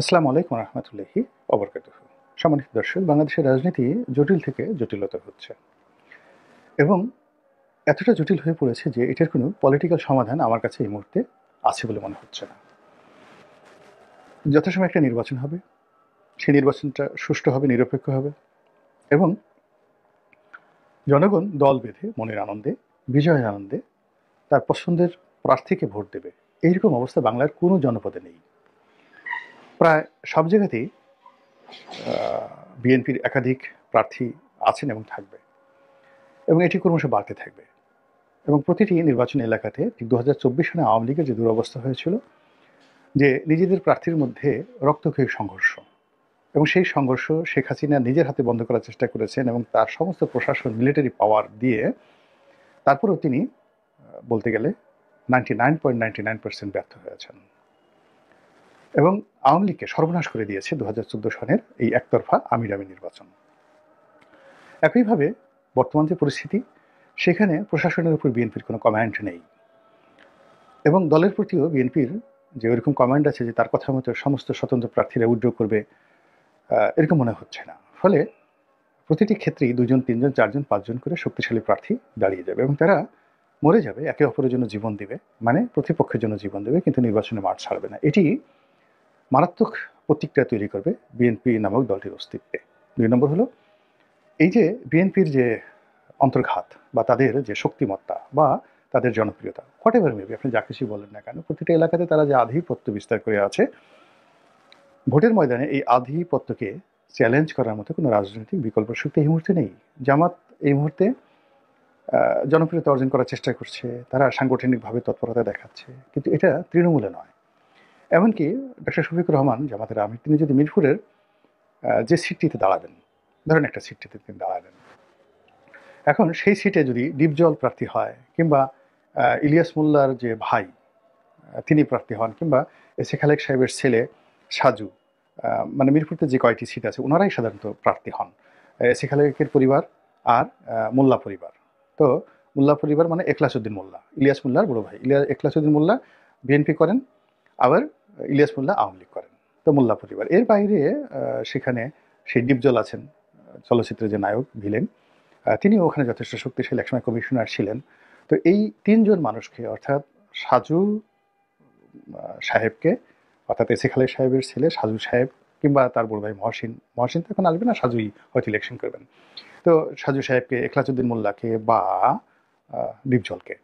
আসসালামু আলাইকুম রহমতুল্লাহি অবরকাতুহু। সম্মানিত দর্শক, বাংলাদেশের রাজনীতি জটিল থেকে জটিলতর হচ্ছে এবং এতটা জটিল হয়ে পড়েছে যে এটার কোনো পলিটিক্যাল সমাধান আমার কাছে এই মুহূর্তে আছে বলে মনে হচ্ছে না। যথাসময়ে একটা নির্বাচন হবে, সেই নির্বাচনটা সুষ্ঠু হবে, নিরপেক্ষ হবে এবং জনগণ দল বেঁধে মনের আনন্দে, বিজয়ের আনন্দে তার পছন্দের প্রার্থীকে ভোট দেবে। এইরকম অবস্থা বাংলার কোনো জনপদে নেই। প্রায় সব জায়গাতেই বিএনপির একাধিক প্রার্থী আছেন এবং থাকবে এবং এটি ক্রমশ বাড়তে থাকবে এবং প্রতিটি নির্বাচনী এলাকাতে ঠিক 2024 সালে আওয়ামী লীগের যে দুরবস্থা হয়েছিল, যে নিজেদের প্রার্থীর মধ্যে রক্তক্ষয়ী সংঘর্ষ, এবং সেই সংঘর্ষ শেখ হাসিনা নিজের হাতে বন্ধ করার চেষ্টা করেছেন এবং তার সমস্ত প্রশাসন মিলিটারি পাওয়ার দিয়ে তারপরেও তিনি বলতে গেলে 99.99% ব্যর্থ হয়েছেন এবং আওয়ামী লীগকে সর্বনাশ করে দিয়েছে 2014 সনের এই একতরফা আমিরামি নির্বাচন। একইভাবে বর্তমান যে পরিস্থিতি, সেখানে প্রশাসনের উপর বিএনপির কোনো কমান্ড নেই এবং দলের প্রতিও বিএনপির যে ওইরকম কমান্ড আছে যে তার কথা মতো সমস্ত স্বতন্ত্র প্রার্থীরা উইথড্র করবে, এরকম মনে হচ্ছে না। ফলে প্রতিটি ক্ষেত্রেই 2জন 3জন 4জন 5জন করে শক্তিশালী প্রার্থী দাঁড়িয়ে যাবে এবং তারা মরে যাবে, একে অপরের জন্য জীবন দিবে, মানে প্রতিপক্ষের জন্য জীবন দেবে, কিন্তু নির্বাচনে মাঠ ছাড়বে না। এটি মারাত্মক প্রতিক্রিয়া তৈরি করবে বিএনপি নামক দলটির অস্তিত্বে। 2 নম্বর হলো এই যে বিএনপির যে অন্তর্ঘাত বা তাদের যে শক্তিমত্তা বা তাদের জনপ্রিয়তা, হোয়াট এভার মেবি, আপনি যা কিছু বলেন না কেন, প্রতিটা এলাকাতে তারা যে আধিপত্য বিস্তার করে আছে, ভোটের ময়দানে এই আধিপত্যকে চ্যালেঞ্জ করার মতো কোনো রাজনৈতিক বিকল্প শক্তি এই মুহূর্তে নেই। জামাত এই মুহূর্তে জনপ্রিয়তা অর্জন করার চেষ্টা করছে, তারা সাংগঠনিকভাবে তৎপরতা দেখাচ্ছে, কিন্তু এটা তৃণমূলে নয়। এমনকি ডক্টর শফিকুর রহমান, জামাতের আমির, তিনি যদি মিরপুরের যে সিটটিতে দাঁড়াবেন, ধরেন একটা সিটটিতে তিনি দাঁড়ালেন, এখন সেই সিটে যদি ডিপজল প্রার্থী হয় কিংবা ইলিয়াস মোল্লার যে ভাই তিনি প্রার্থী হন কিংবা এস এ খালেক সাহেবের ছেলে সাজু, মানে মিরপুরতে যে কয়টি সিট আছে ওনারাই সাধারণত প্রার্থী হন, এস এ খালেকের পরিবার আর মোল্লা পরিবার। তো মোল্লা পরিবার মানে এখলাসউদ্দিন মোল্লা, ইলিয়াস মোল্লার বড় ভাই। এখলাসউদ্দিন মোল্লা বিএনপি করেন, আবার ইলিয়াস মোল্লা আওয়ামী লীগ করেন। তো মোল্লা পরিবার, এর বাইরে সেখানে সেই ডিপজল আছেন, চলচ্চিত্রের যে নায়ক ভিলেন, তিনিও ওখানে যথেষ্ট শক্তিশালী, একসময় কমিশনার ছিলেন। তো এই 3জন মানুষকে, অর্থাৎ সাজু সাহেবকে, অর্থাৎ এস এ খালেক সাহেবের ছেলে সাজু সাহেব কিংবা তার বড় ভাই মহসিন, মহসিন তো এখন আসবে না, সাজুই হয়তো ইলেকশন করবেন। তো সাজু সাহেবকে, এখলাসউদ্দিন মোল্লাকে বা ডিপজলকে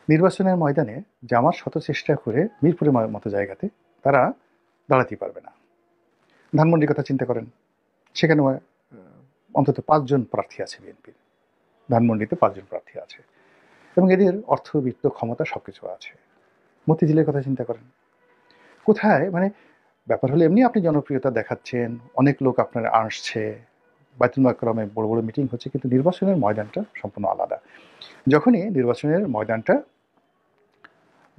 নির্বাচনের ময়দানে জামাত শত চেষ্টা করে মিরপুরের মতো জায়গাতে তারা দাঁড়াতেই পারবে না। ধানমন্ডির কথা চিন্তা করেন, সেখানে অন্তত 5জন প্রার্থী আছে বিএনপির, ধানমন্ডিতে 5জন প্রার্থী আছে এবং এদের অর্থবিত্ত ক্ষমতা সবকিছু আছে। মতিঝিলের কথা চিন্তা করেন, কোথায়, মানে ব্যাপার হলো এমনি আপনি জনপ্রিয়তা দেখাচ্ছেন, অনেক লোক আপনার আসছে, বাইতুল মাকরমে বড় বড় মিটিং হচ্ছে, কিন্তু নির্বাচনের ময়দানটা সম্পূর্ণ আলাদা। যখনই নির্বাচনের ময়দানটা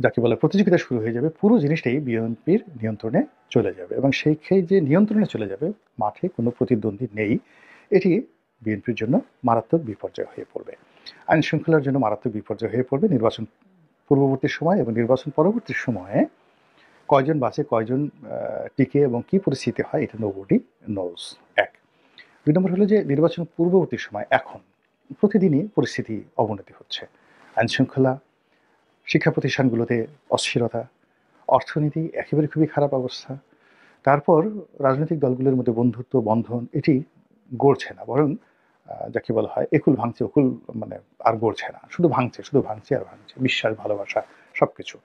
যাকে বলে প্রতিযোগিতা শুরু হয়ে যাবে, পুরো জিনিসটাই বিএনপির নিয়ন্ত্রণে চলে যাবে এবং সেই যে নিয়ন্ত্রণে চলে যাবে, মাঠে কোনো প্রতিদ্বন্দ্বী নেই, এটি বিএনপির জন্য মারাত্মক বিপর্যয় হয়ে পড়বে, আইন শৃঙ্খলার জন্য মারাত্মক বিপর্যয় হয়ে পড়বে। নির্বাচন পূর্ববর্তী সময় এবং নির্বাচন পরবর্তী সময়ে কয়জন বাঁচে, কয়জন টিকে এবং কী পরিস্থিতি হয়, এটা নোবডি নোজ। 1। 2 নম্বর হলো যে নির্বাচন পূর্ববর্তী সময় এখন প্রতিদিনই পরিস্থিতি অবনতি হচ্ছে, আইন শৃঙ্খলা, শিক্ষা প্রতিষ্ঠানগুলোতে অস্থিরতা, অর্থনীতি একেবারে খুবই খারাপ অবস্থা। তারপর রাজনৈতিক দলগুলোর মধ্যে বন্ধুত্ব বন্ধন এটি গড়ছে না, বরং যাকে বলা হয় একুল ভাঙছে অকুল, মানে আর গড়ছে না, শুধু ভাঙছে, শুধু ভাঙছে আর ভাঙছে, বিশ্বাস, ভালোবাসা সব কিছু।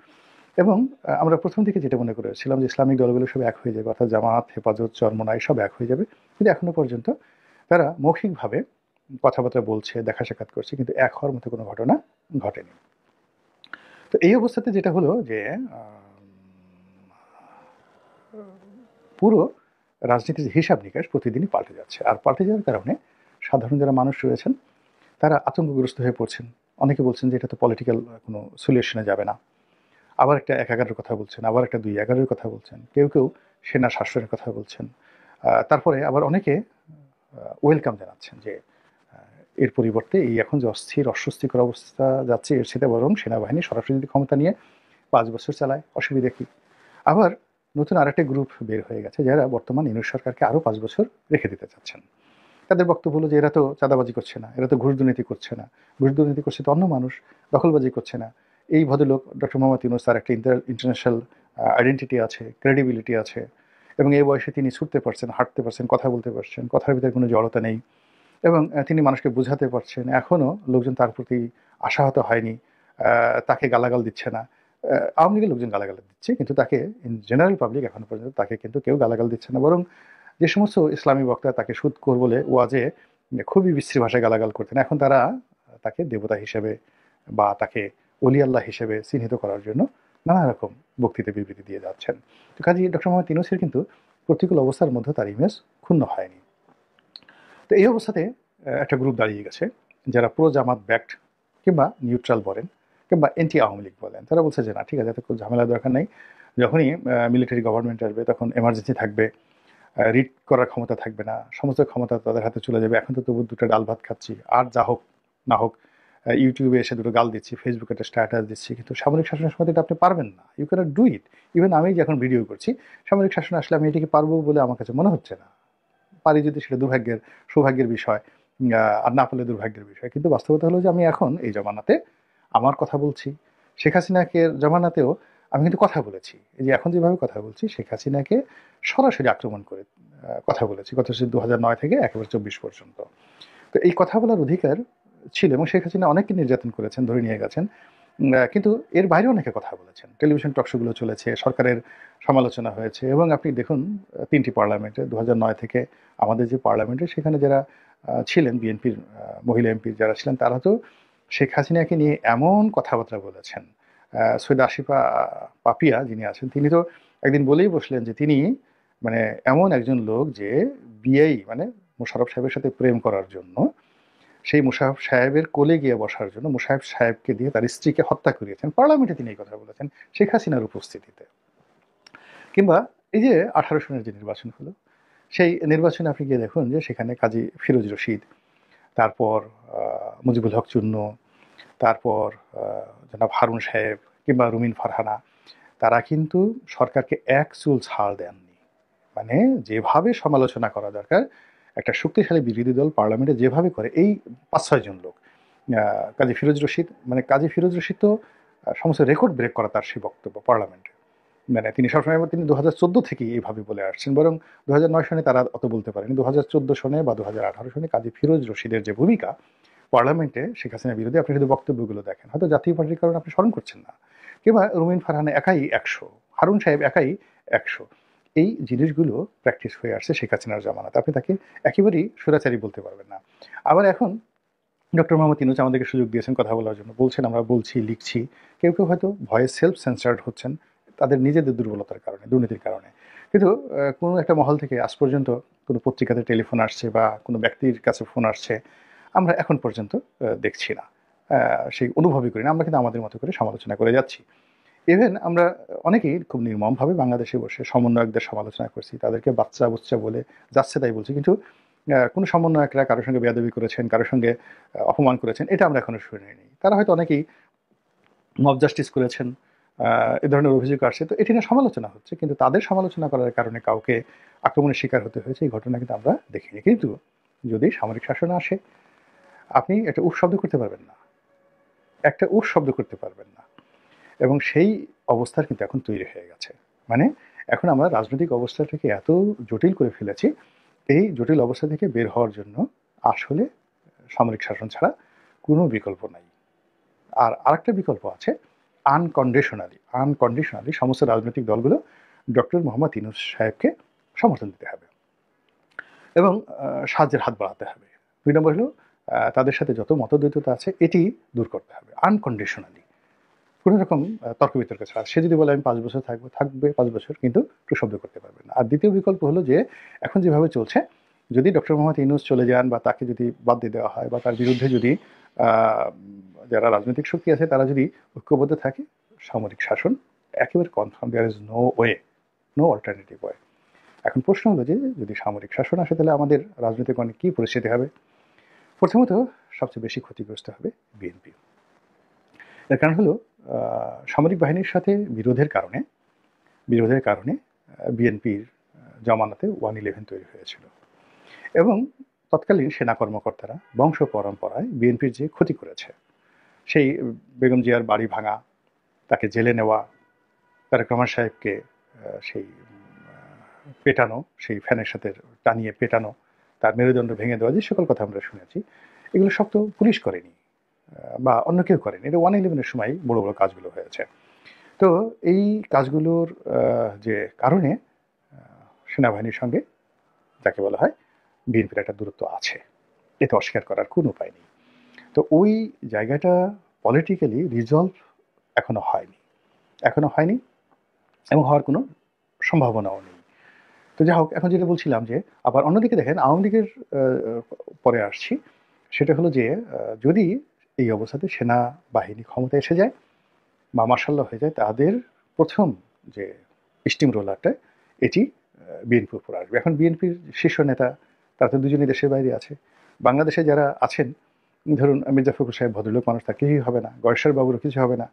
এবং আমরা প্রথম দিকে যেটা মনে করেছিলাম যে ইসলামিক দলগুলো সব এক হয়ে যাবে, অর্থাৎ জামাত, হেফাজত, চরমোনাই সব এক হয়ে যাবে, কিন্তু এখনো পর্যন্ত তারা মৌখিকভাবে কথাবার্তা বলছে, দেখা সাক্ষাৎ করছে, কিন্তু এক হওয়ার মতো কোনো ঘটনা ঘটেনি। তো এই অবস্থাতে যেটা হলো যে পুরো রাজনীতির হিসাব নিকাশ প্রতিদিনই পাল্টে যাচ্ছে, আর পাল্টে যাওয়ার কারণে সাধারণ যারা মানুষ রয়েছেন তারা আতঙ্কগ্রস্ত হয়ে পড়ছেন। অনেকে বলছেন যে এটা তো পলিটিক্যাল কোনো সলিউশনে যাবে না, আবার একটা 1-11-এর কথা বলছেন, আবার একটা 2-11-এর কথা বলছেন, কেউ কেউ সেনা শাসনের কথা বলছেন। তারপরে আবার অনেকে ওয়েলকাম জানাচ্ছেন যে এর পরিবর্তে এই এখন যে অস্বস্তিকর অবস্থা যাচ্ছে, এর সাথে বরং সেনাবাহিনী সরাসরি যদি ক্ষমতা নিয়ে 5 বছর চালায়, অসুবিধা কী? আবার নতুন আরেকটা গ্রুপ বের হয়ে গেছে যারা বর্তমান ইউনূস সরকারকে আরও 5 বছর রেখে দিতে চাচ্ছেন। তাদের বক্তব্য হলো যে এরা তো চাঁদাবাজি করছে না, এরা তো ঘুষ দুর্নীতি করছে না, ঘুষ দুর্নীতি করছে তো অন্য মানুষ, দখলবাজি করছে না। এই ভদ্রলোক ডক্টর মোহাম্মদ ইউনূস, তার একটা ইন্টারন্যাশনাল আইডেন্টিটি আছে, ক্রেডিবিলিটি আছে, এবং এই বয়সে তিনি ছুটতে পারছেন, হাঁটতে পারছেন, কথা বলতে পারছেন, কথার ভিতরে কোনো জড়তা নেই, এবং তিনি মানুষকে বোঝাতে পারছেন। এখনও লোকজন তার প্রতি আশাহত হয়নি, তাকে গালাগাল দিচ্ছে না। আওয়ামী লীগের লোকজন গালাগাল দিচ্ছে, কিন্তু তাকে ইন জেনারেল পাবলিক এখনো পর্যন্ত তাকে কিন্তু কেউ গালাগাল দিচ্ছে না। বরং যে সমস্ত ইসলামী বক্তা তাকে সুদখোর বলে ওয়াজে খুবই বিশ্রী ভাষায় গালাগাল করতেন, এখন তারা তাকে দেবতা হিসেবে বা তাকে অলি আল্লাহ হিসেবে চিহ্নিত করার জন্য নানা রকম বক্তৃতা বিবৃতি দিয়ে যাচ্ছেন। তো কাজী ডক্টর মোহাম্মদ ইউনূসের কিন্তু প্রতিকূল অবস্থার মধ্যে তার ইমেজ ক্ষুণ্ণ হয়নি। তো এই অবস্থাতে একটা গ্রুপ দাঁড়িয়ে গেছে যারা প্রো জামাত ব্যাকড কিংবা নিউট্রাল বলেন কিংবা এন্টি আওয়ামী লীগ বলেন। তারা বলছে যে না, ঠিক আছে, এত কোনো ঝামেলার দরকার নেই। যখনই মিলিটারি গভর্নমেন্ট আসবে তখন এমার্জেন্সি থাকবে, রিড করার ক্ষমতা থাকবে না, সমস্ত ক্ষমতা তাদের হাতে চলে যাবে। এখন তো তবু দুটো ডাল ভাত খাচ্ছি, আর যা হোক না হোক ইউটিউবে এসে দুটো গাল দিচ্ছি, ফেসবুকে একটা স্ট্যাটাস দিচ্ছি, কিন্তু সামরিক শাসনের সময় তো এটা আপনি পারবেন না। You cannot do it. Even আমি যে এখন ভিডিও করছি, সামরিক শাসন আসলে আমি এটাকে পারবো বলে আমার কাছে মনে হচ্ছে না। পারি যদি সেটা দুর্ভাগ্যের সৌভাগ্যের বিষয়, আর না পারলে দুর্ভাগ্যের বিষয়। কিন্তু বাস্তবতা হলো যে আমি এখন এই জমানাতে আমার কথা বলছি। শেখ হাসিনাকে জমানাতেও আমি কিন্তু কথা বলেছি। এই যে এখন যেভাবে কথা বলছি, শেখ হাসিনাকে সরাসরি আক্রমণ করে কথা বলেছি গত 2009 থেকে একেবারে 24 পর্যন্ত। তো এই কথা বলার অধিকার ছিল, এবং শেখ হাসিনা অনেককে নির্যাতন করেছেন, ধরে নিয়ে গেছেন। কিন্তু এর বাইরে অনেকে কথা বলেছেন, টেলিভিশন টকশোগুলো চলেছে, সরকারের সমালোচনা হয়েছে। এবং আপনি দেখুন 3টি পার্লামেন্টে 2009 থেকে আমাদের যে পার্লামেন্টে, সেখানে যারা ছিলেন বিএনপির মহিলা এমপি যারা ছিলেন, তারা তো শেখ হাসিনাকে নিয়ে এমন কথাবার্তা বলেছেন। সৈয়দ আসিফা পাপিয়া যিনি আছেন, তিনি তো একদিন বলেই বসলেন যে তিনি মানে এমন একজন লোক যে বিয়েই মানে মোশাররফ সাহেবের সাথে প্রেম করার জন্য সেই মোশাররফ সাহেবের কোলে গিয়ে বসার জন্য মোশাররফ সাহেবকে দিয়ে তার স্ত্রীকে হত্যা করিয়েছেন। পার্লামেন্টে তিনি এই কথা বলেছেন শেখ হাসিনার উপস্থিতিতে। কিংবা এই যে 18 সনের যে নির্বাচন হলো, সেই নির্বাচনে আপনি গিয়ে দেখুন যে সেখানে কাজী ফিরোজ রশিদ, তারপর মুজিবুল হক চূন্য, তারপর জনাব হারুন সাহেব কিংবা রুমিন ফারহানা, তারা কিন্তু সরকারকে এক চুল ছাড় দেননি। মানে যেভাবে সমালোচনা করা দরকার একটা শক্তিশালী বিরোধী দল পার্লামেন্টে যেভাবে করে, এই 5-6 জন লোক, কাজী ফিরোজ রশিদ, মানে কাজী ফিরোজ রশিদ তো সমস্ত রেকর্ড ব্রেক করা তার সেই বক্তব্য পার্লামেন্টে। মানে তিনি সবসময়, তিনি 2014 থেকেই এইভাবে বলে আসছেন, বরং 2009 সনে তারা অত বলতে পারেনি। 2014 সনে বা 2018 সনে কাজী ফিরোজ রশিদের যে ভূমিকা পার্লামেন্টে শেখ হাসিনা বিরোধী, আপনি শুধু বক্তব্যগুলো দেখেন, হয়তো জাতীয় পার্টির কারণে আপনি স্মরণ করছেন না। কিংবা রুমিন ফারহানা একাই 100, হারুন সাহেব একাই 100। এই জিনিসগুলো প্র্যাকটিস হয়ে আসছে শেখ হাসিনার জামানাতে, আপনি তাকে একেবারেই স্বৈরাচারী বলতে পারবেন না। আবার এখন ডক্টর মোহাম্মদ ইউনূস আমাদেরকে সুযোগ দিয়েছেন কথা বলার জন্য, বলছেন, আমরা বলছি, লিখছি। কেউ কেউ হয়তো ভয়ে সেলফ সেন্সার্ড হচ্ছেন তাদের নিজেদের দুর্বলতার কারণে, দুর্নীতির কারণে। কিন্তু কোনো একটা মহল থেকে আজ পর্যন্ত কোনো পত্রিকাতে টেলিফোন আসছে বা কোনো ব্যক্তির কাছে ফোন আসছে আমরা এখন পর্যন্ত দেখছি না, সেই অনুভবই করি না। আমরা কিন্তু আমাদের মতো করে সমালোচনা করে যাচ্ছি। ইভেন আমরা অনেকেই খুব নির্মমভাবে বাংলাদেশে বসে সমন্বয়কদের সমালোচনা করছি, তাদেরকে বাচ্চা বুচ্চা বলে যাচ্ছে তাই বলছি। কিন্তু কোনো সমন্বয়করা কারোর সঙ্গে বেয়াদবি করেছেন, কারোর সঙ্গে অপমান করেছেন, এটা আমরা এখনো শুনিনি। তারা হয়তো অনেকেই মব জাস্টিস করেছেন, এ ধরনের অভিযোগ আসছে, তো এটি নিয়ে সমালোচনা হচ্ছে। কিন্তু তাদের সমালোচনা করার কারণে কাউকে আক্রমণের শিকার হতে হয়েছে, এই ঘটনা কিন্তু আমরা দেখিনি। কিন্তু যদি সামরিক শাসন আসে, আপনি একটা উফ শব্দ করতে পারবেন না, একটা উফ শব্দ করতে পারবেন না। এবং সেই অবস্থার কিন্তু এখন তৈরি হয়ে গেছে। মানে এখন আমরা রাজনৈতিক অবস্থাটাকে এত জটিল করে ফেলেছি, এই জটিল অবস্থা থেকে বের হওয়ার জন্য আসলে সামরিক শাসন ছাড়া কোনো বিকল্প নাই। আর আরেকটা বিকল্প আছে, আনকন্ডিশনালি সমস্ত রাজনৈতিক দলগুলো ডক্টর মোহাম্মদ ইউনূস সাহেবকে সমর্থন দিতে হবে এবং সাহায্যের হাত বাড়াতে হবে। 2 নম্বর হলো তাদের সাথে যত মতদ্বৈততা আছে এটি দূর করতে হবে আনকন্ডিশনালি, কোনো রকম তর্ক বিতর্ক ছাড়া। সে যদি বলে আমি 5 বছর থাকবো, থাকবে 5 বছর, কিন্তু একটু শব্দ করতে পারবে না। আর দ্বিতীয় বিকল্প হলো যে এখন যেভাবে চলছে, যদি ডক্টর মোহাম্মদ ইউনূস চলে যান বা তাকে যদি বাদ দিয়ে দেওয়া হয় বা তার বিরুদ্ধে যদি যারা রাজনৈতিক শক্তি আছে তারা যদি ঐক্যবদ্ধ থাকে, সামরিক শাসন একেবারে confirm, there is no way, no alternative way. এখন প্রশ্ন হলো যে যদি সামরিক শাসন আসে তাহলে আমাদের রাজনৈতিক অনেক কী পরিস্থিতি হবে। প্রথমত সবচেয়ে বেশি ক্ষতিগ্রস্ত হবে বিএনপি। এর কারণ হলো সামরিক বাহিনীর সাথে বিরোধের কারণে বিএনপির জমানাতে 111 তৈরি হয়েছিল এবং তৎকালীন সেনা কর্মকর্তারা বংশ পরম্পরায় বিএনপির যে ক্ষতি করেছে, সেই বেগম জিয়ার বাড়ি ভাঙা, তাকে জেলে নেওয়া, তারেক রহমান সাহেবকে সেই পেটানো, সেই ফ্যানের সাথে টানিয়ে পেটানো, তার মেরুদণ্ড ভেঙে দেওয়া, যে সকল কথা আমরা শুনেছি, এগুলো সব তো পুলিশ করেনি বা অন্য কেউ করেনি। এটা 111-এর সময় বড় বড় কাজগুলো হয়েছে। তো এই কাজগুলোর যে কারণে সেনাবাহিনীর সঙ্গে যাকে বলা হয় বিএনপির একটা দূরত্ব আছে, এতে অস্বীকার করার কোনো উপায় নেই। তো ওই জায়গাটা পলিটিক্যালি রিজলভ এখনো হয়নি এবং হওয়ার কোনো সম্ভাবনাও নেই। তো যাই হোক, এখন যেটা বলছিলাম যে আবার অন্যদিকে দেখেন আওয়ামী লীগের পরে আসছি, সেটা হলো যে যদি এই অবস্থাতে সেনাবাহিনী ক্ষমতায় এসে যায় বা মার্শাল্লাহ হয়ে যায়, তাদের প্রথম যে স্টিম রোলারটা এটি বিএনপির উপর আসবে। এখন বিএনপির শীর্ষ নেতা তারা তো দুজনই দেশের বাইরে আছে। বাংলাদেশে যারা আছেন, ধরুন মির্জা ফখরুল সাহেব ভদ্রলোক মানুষ, তার কিছুই হবে না, গয়েশ্বর বাবুরও কিছু হবে না,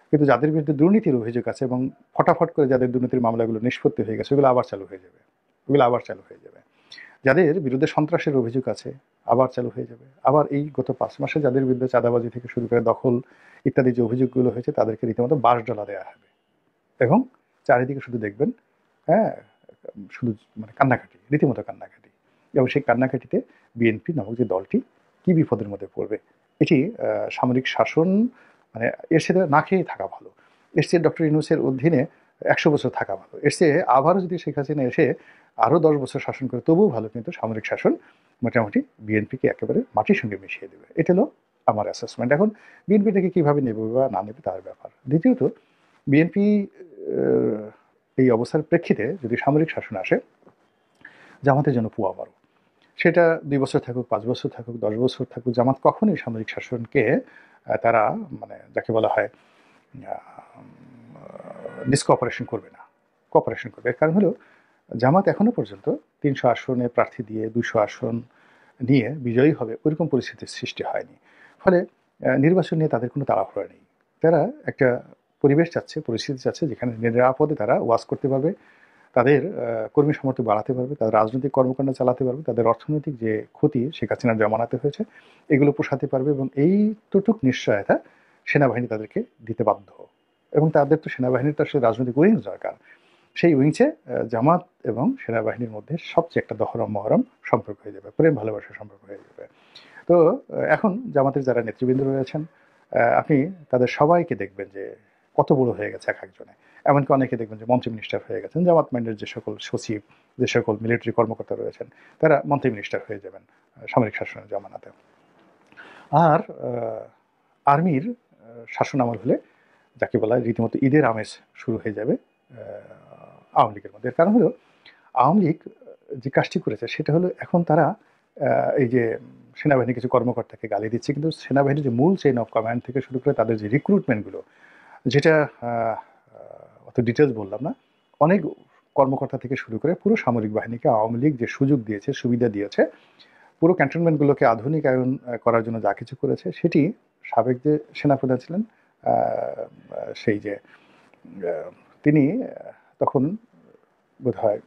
কিন্তু যাদের বিরুদ্ধে দুর্নীতির অভিযোগ আছে এবং ফটাফট করে যাদের দুর্নীতির মামলাগুলো নিষ্পত্তি হয়ে গেছে, ওগুলো আবার চালু হয়ে যাবে। যাদের বিরুদ্ধে সন্ত্রাসের অভিযোগ আছে আবার চালু হয়ে যাবে। আবার এই গত 5 মাসে যাদের বিরুদ্ধে চাঁদাবাজি থেকে শুরু করে দখল ইত্যাদি যে অভিযোগগুলো হয়েছে, তাদেরকে রীতিমতো বাঁশডলা দেওয়া হবে এবং চারিদিকে শুধু দেখবেন, হ্যাঁ, শুধু মানে কান্নাকাটি, রীতিমতো কান্নাকাটি। এবং সেই কান্নাকাটিতে বিএনপি নামক যে দলটি কি বিপদের মধ্যে পড়বে, এটি সামরিক শাসন, মানে এর সাথে না খেয়ে থাকা ভালো, এর চেয়ে ডক্টর ইউনূসের অধীনে 100 বছর থাকা ভালো, এর চেয়ে আবারও যদি শেখ হাসিনা এসে আরও 10 বছর শাসন করে তবুও ভালো, কিন্তু সামরিক শাসন মোটামুটি বিএনপিকে একেবারে মাটির সঙ্গে মিশিয়ে দেবে। এটা হলো আমার অ্যাসেসমেন্ট। এখন বিএনপি থেকে কীভাবে নেবে বা না নেবে তার ব্যাপার। দ্বিতীয়ত, বিএনপি এই অবস্থার প্রেক্ষিতে যদি সামরিক শাসন আসে, জামাতের জন্য পুয়া বারো, সেটা 2 বছর থাকুক, 5 বছর থাকুক, 10 বছর থাকুক, জামাত কখনোই সামরিক শাসনকে তারা মানে যাকে বলা হয় ডিসকপারেশন করবে না, কোঅপারেশন করবে। এর কারণ হলো জামাত এখনো পর্যন্ত 300 আসনে প্রার্থী দিয়ে 200 আসন নিয়ে বিজয়ী হবে ওইরকম পরিস্থিতির সৃষ্টি হয়নি। ফলে নির্বাচন নিয়ে তাদের কোনো তাড়াহুড়া নেই। তারা একটা পরিবেশ চাচ্ছে, পরিস্থিতি চাচ্ছে যেখানে নিরাপদে তারা ওয়াজ করতে পারবে, তাদের কর্মী সমর্থন বাড়াতে পারবে, তাদের রাজনৈতিক কর্মকাণ্ড চালাতে পারবে, তাদের অর্থনৈতিক যে ক্ষতি শেখ হাসিনার জমানাতে হয়েছে এগুলো পোষাতে পারবে, এবং এইটুক নিশ্চয়তা সেনাবাহিনী তাদেরকে দিতে বাধ্য। এবং তাদের তো সেনাবাহিনীর তো আসলে রাজনৈতিক উইংস দরকার। সেই উইংসে জামাত এবং সেনাবাহিনীর মধ্যে সবচেয়ে একটা দহরম মহরম সম্পর্ক হয়ে যাবে, প্রেম ভালোবাসার সম্পর্ক হয়ে যাবে। তো এখন জামাতের যারা নেতৃবৃন্দ রয়েছেন, আপনি তাদের সবাইকে দেখবেন যে কত বড় হয়ে গেছে এক একজনে। এমনকি অনেকে দেখবেন যে মন্ত্রী মিনিস্টার হয়ে গেছেন। জামাত মাইন্ডের যে সকল সচিব, যে সকল মিলিটারি কর্মকর্তা রয়েছেন, তারা মন্ত্রী মিনিস্টার হয়ে যাবেন সামরিক শাসনের জমানাতে। আর আর্মির শাসন আমল হলে যাকে বলা হয় রীতিমতো ঈদের আমেজ শুরু হয়ে যাবে আওয়ামী লীগের মধ্যে। এর কারণ হলো আওয়ামী লীগ যে কাজটি করেছে সেটা হলো এখন তারা এই যে সেনাবাহিনীর কিছু কর্মকর্তাকে গালি দিচ্ছে, কিন্তু সেনাবাহিনীর যে মূল চেইন অফ কমান্ড থেকে শুরু করে তাদের যে রিক্রুটমেন্টগুলো, যেটা অত ডিটেলস বললাম না, অনেক কর্মকর্তা থেকে শুরু করে পুরো সামরিক বাহিনীকে আওয়ামী লীগ যে সুযোগ দিয়েছে, সুবিধা দিয়েছে, পুরো ক্যান্টনমেন্টগুলোকে আধুনিকায়ন করার জন্য যা কিছু করেছে, সেটি সাবেক যে সেনাপ্রধান ছিলেন সেই যে তিনি তখন বোধহয়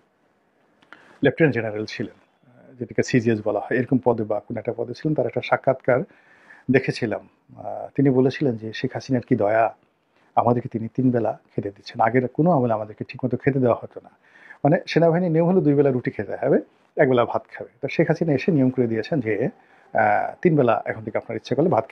লেফটেন্যান্ট জেনারেল ছিলেন, যেটাকে সিজিএস বলা হয়, এরকম পদে বা কোনো একটা পদে ছিলেন। তার একটা সাক্ষাৎকার দেখেছিলাম, তিনি বলেছিলেন যে শেখ হাসিনার কি দয়া, আমাদেরকে তিনি 3 বেলা খেতে দিচ্ছেন, আগের কোনো আমলে আমাদেরকে ঠিকমতো খেতে দেওয়া হতো না। মানে সেনাবাহিনীর নিয়ম হলো 2 বেলা রুটি খেতে হবে, 1 বেলা ভাত খাবে। তো শেখ হাসিনা এসে নিয়ম করে দিয়েছেন যে 3 বেলা এখন থেকে আপনার ইচ্ছে করলে ভাত